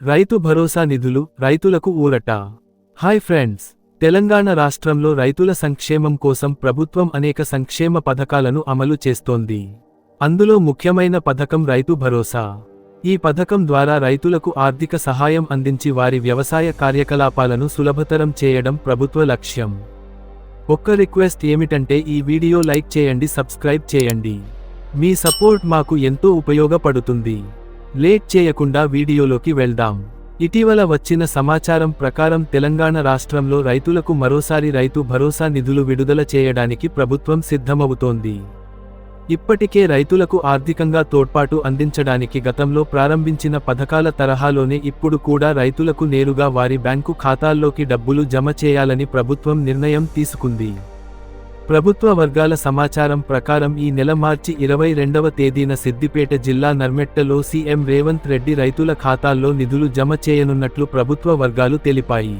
రైతు భరోసా నిధులు రైతులకు ఊరట. హాయ్ ఫ్రెండ్స్, తెలంగాణ రాష్ట్రంలో రైతుల సంక్షేమం కోసం ప్రభుత్వం అనేక సంక్షేమ పథకాలను అమలు చేస్తోంది. అందులో ముఖ్యమైన పథకం రైతు భరోసా. ఈ పథకం ద్వారా రైతులకు ఆర్థిక సహాయం అందించి వారి వ్యవసాయ కార్యకలాపాలను సులభతరం చేయడం ప్రభుత్వ లక్ష్యం. ఒక్క రిక్వెస్ట్ ఏమిటంటే ఈ వీడియో లైక్ చేయండి, సబ్స్క్రైబ్ చేయండి. మీ సపోర్ట్ మాకు ఎంతో ఉపయోగపడుతుంది. లేట్ చేయకుండా వీడియోలోకి వెళ్దాం. ఇటీవల వచ్చిన సమాచారం ప్రకారం తెలంగాణ రాష్ట్రంలో రైతులకు మరోసారి రైతు భరోసా నిధులు విడుదల చేయడానికి ప్రభుత్వం సిద్ధమవుతోంది. ఇప్పటికే రైతులకు ఆర్థికంగా తోడ్పాటు అందించడానికి గతంలో ప్రారంభించిన పథకాల తరహాలోనే ఇప్పుడు కూడా రైతులకు నేరుగా వారి బ్యాంకు ఖాతాల్లోకి డబ్బులు జమ చేయాలని ప్రభుత్వం నిర్ణయం తీసుకుంది. ప్రభుత్వ వర్గాల సమాచారం ప్రకారం ఈ నెల మార్చి 22వ తేదీన సిద్దిపేట జిల్లా నర్మెట్టలో సీఎం రేవంత్ రెడ్డి రైతుల ఖాతాల్లో నిధులు జమ చేయనున్నట్లు ప్రభుత్వ వర్గాలు తెలిపాయి.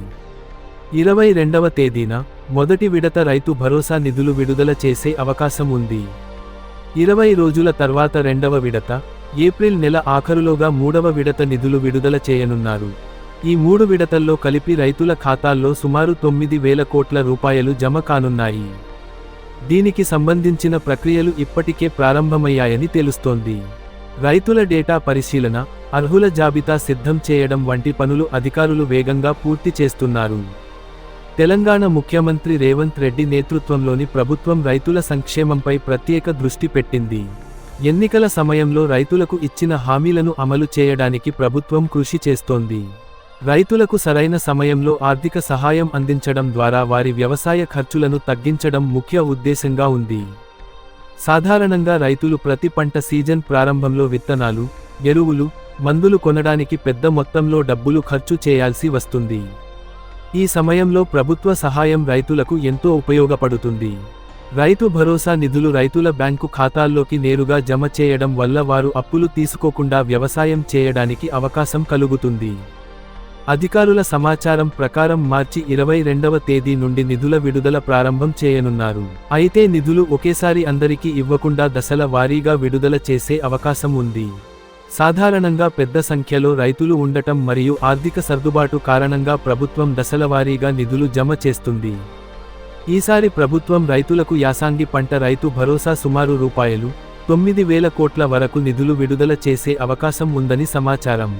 22వ తేదీన మొదటి విడత రైతు భరోసా నిధులు విడుదల చేసే అవకాశం ఉంది. 20 రోజుల తర్వాత రెండవ విడత, ఏప్రిల్ నెల ఆఖరులోగా మూడవ విడత నిధులు విడుదల చేయనున్నారు. ఈ 3 విడతల్లో కలిపి రైతుల ఖాతాల్లో సుమారు 9,000 కోట్ల రూపాయలు జమ కానున్నాయి. దీనికి సంబంధించిన ప్రక్రియలు ఇప్పటికే ప్రారంభమయ్యాయని తెలుస్తోంది. రైతుల డేటా పరిశీలన, అర్హుల జాబితా సిద్ధం చేయడం వంటి పనులు అధికారులు వేగంగా పూర్తి చేస్తున్నారు. తెలంగాణ ముఖ్యమంత్రి రేవంత్ రెడ్డి నేతృత్వంలోని ప్రభుత్వం రైతుల సంక్షేమంపై ప్రత్యేక దృష్టి పెట్టింది. ఎన్నికల సమయంలో రైతులకు ఇచ్చిన హామీలను అమలు చేయడానికి ప్రభుత్వం కృషి చేస్తోంది. రైతులకు సరైన సమయంలో ఆర్థిక సహాయం అందించడం ద్వారా వారి వ్యవసాయ ఖర్చులను తగ్గించడం ముఖ్య ఉద్దేశంగా ఉంది. సాధారణంగా రైతులు ప్రతి పంట సీజన్ ప్రారంభంలో విత్తనాలు, ఎరువులు, మందులు కొనడానికి పెద్ద మొత్తంలో డబ్బులు ఖర్చు చేయాల్సి వస్తుంది. ఈ సమయంలో ప్రభుత్వ సహాయం రైతులకు ఎంతో ఉపయోగపడుతుంది. రైతు భరోసా నిధులు రైతుల బ్యాంకు ఖాతాల్లోకి నేరుగా జమ చేయడం వల్ల వారు అప్పులు తీసుకోకుండా వ్యవసాయం చేయడానికి అవకాశం కలుగుతుంది. అధికారుల సమాచారం ప్రకారం మార్చి 22వ తేదీ నుండి నిధుల విడుదల ప్రారంభం చేయనున్నారు. అయితే నిధులు ఒకేసారి అందరికీ ఇవ్వకుండా దశల వారీగా విడుదల చేసే అవకాశం ఉంది. సాధారణంగా పెద్ద సంఖ్యలో రైతులు ఉండటం మరియు ఆర్థిక సర్దుబాటు కారణంగా ప్రభుత్వం దశలవారీగా నిధులు జమ చేస్తుంది. ఈసారి ప్రభుత్వం రైతులకు యాసంగి పంట రైతు భరోసా సుమారు రూపాయలు 9,000 కోట్ల వరకు నిధులు విడుదల చేసే అవకాశం ఉందని సమాచారం.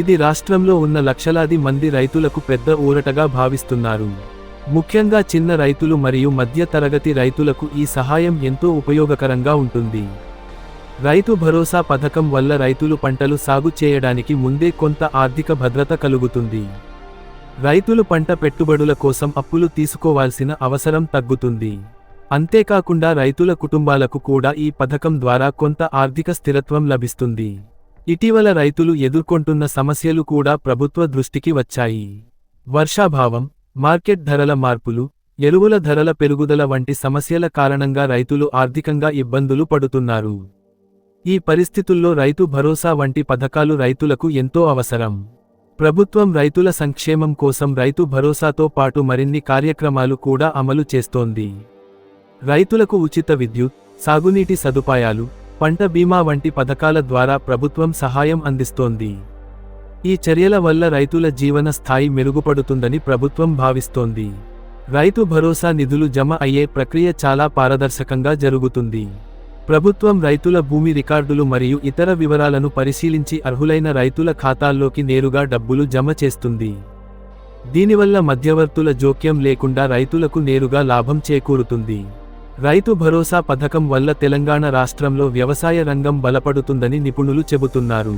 ఇది రాష్ట్రంలో ఉన్న లక్షలాది మంది రైతులకు పెద్ద ఊరటగా భావిస్తున్నారు. ముఖ్యంగా చిన్న రైతులు మరియు మధ్య తరగతి రైతులకు ఈ సహాయం ఎంతో ఉపయోగకరంగా ఉంటుంది. రైతు భరోసా పథకం వల్ల రైతులు పంటలు సాగు చేయడానికి ముందే కొంత ఆర్థిక భద్రత కలుగుతుంది. రైతులు పంట పెట్టుబడుల కోసం అప్పులు తీసుకోవాల్సిన అవసరం తగ్గుతుంది. అంతేకాకుండా రైతుల కుటుంబాలకు కూడా ఈ పథకం ద్వారా కొంత ఆర్థిక స్థిరత్వం లభిస్తుంది. ఇటీవల రైతులు ఎదుర్కొంటున్న సమస్యలు కూడా ప్రభుత్వ దృష్టికి వచ్చాయి. వర్షాభావం, మార్కెట్ ధరల మార్పులు, ఎరువుల ధరల పెరుగుదల వంటి సమస్యల కారణంగా రైతులు ఆర్థికంగా ఇబ్బందులు పడుతున్నారు. ఈ పరిస్థితుల్లో రైతు భరోసా వంటి పథకాలు రైతులకు ఎంతో అవసరం. ప్రభుత్వం రైతుల సంక్షేమం కోసం రైతు భరోసాతో పాటు మరిన్ని కార్యక్రమాలు కూడా అమలు చేస్తోంది. రైతులకు ఉచిత విద్యుత్, సాగునీటి సదుపాయాలు, పంట బీమా వంటి పథకాల ద్వారా ప్రభుత్వం సహాయం అందిస్తోంది. ఈ చర్యల వల్ల రైతుల జీవన స్థాయి మెరుగుపడుతుందని ప్రభుత్వం భావిస్తోంది. రైతు భరోసా నిధులు జమ అయ్యే ప్రక్రియ చాలా పారదర్శకంగా జరుగుతుంది. ప్రభుత్వం రైతుల భూమి రికార్డులు మరియు ఇతర వివరాలను పరిశీలించి అర్హులైన రైతుల ఖాతాల్లోకి నేరుగా డబ్బులు జమ చేస్తుంది. దీనివల్ల మధ్యవర్తుల జోక్యం లేకుండా రైతులకు నేరుగా లాభం చేకూరుతుంది. రైతు భరోసా పథకం వల్ల తెలంగాణ రాష్ట్రంలో వ్యవసాయ రంగం బలపడుతుందని నిపుణులు చెబుతున్నారు.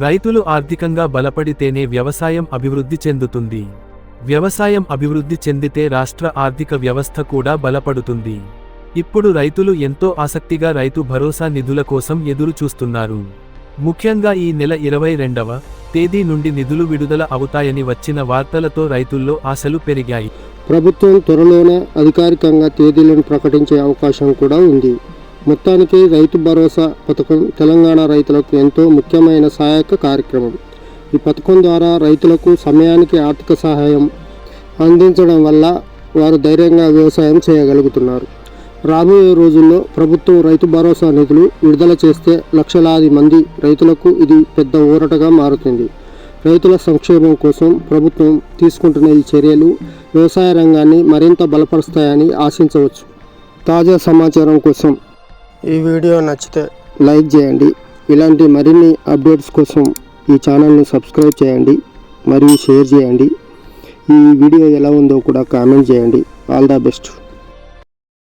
రైతులు ఆర్థికంగా బలపడితేనే వ్యవసాయం అభివృద్ధి చెందుతుంది. వ్యవసాయం అభివృద్ధి చెందితే రాష్ట్ర ఆర్థిక వ్యవస్థ కూడా బలపడుతుంది. ఇప్పుడు రైతులు ఎంతో ఆసక్తిగా రైతు భరోసా నిధుల కోసం ఎదురు చూస్తున్నారు. ముఖ్యంగా ఈ నెల 22వ తేదీ నుండి నిధులు విడుదల అవుతాయని వచ్చిన వార్తలతో రైతుల్లో ఆశలు పెరిగాయి. ప్రభుత్వం త్వరలోనే అధికారికంగా తేదీలను ప్రకటించే అవకాశం కూడా ఉంది. మొత్తానికి రైతు భరోసా పథకం తెలంగాణ రైతులకు ఎంతో ముఖ్యమైన సహాయక కార్యక్రమం. ఈ పథకం ద్వారా రైతులకు సమయానికి ఆర్థిక సహాయం అందించడం వల్ల వారు ధైర్యంగా వ్యవసాయం చేయగలుగుతున్నారు. రాబోయే రోజుల్లో ప్రభుత్వం రైతు భరోసా నిధులు విడుదల చేస్తే లక్షలాది మంది రైతులకు ఇది పెద్ద ఊరటగా మారుతుంది. రైతుల సంక్షేమం కోసం ప్రభుత్వం తీసుకుంటున్న ఈ చర్యలు వ్యవసాయ రంగాన్ని మరింత బలపరుస్తాయని ఆశించవచ్చు. తాజా సమాచారం కోసం ఈ వీడియో నచ్చితే లైక్ చేయండి. ఇలాంటి మరిన్ని అప్డేట్స్ కోసం ఈ ఛానల్ని సబ్స్క్రైబ్ చేయండి మరియు షేర్ చేయండి. ఈ వీడియో ఎలా ఉందో కూడా కామెంట్ చేయండి. All the best.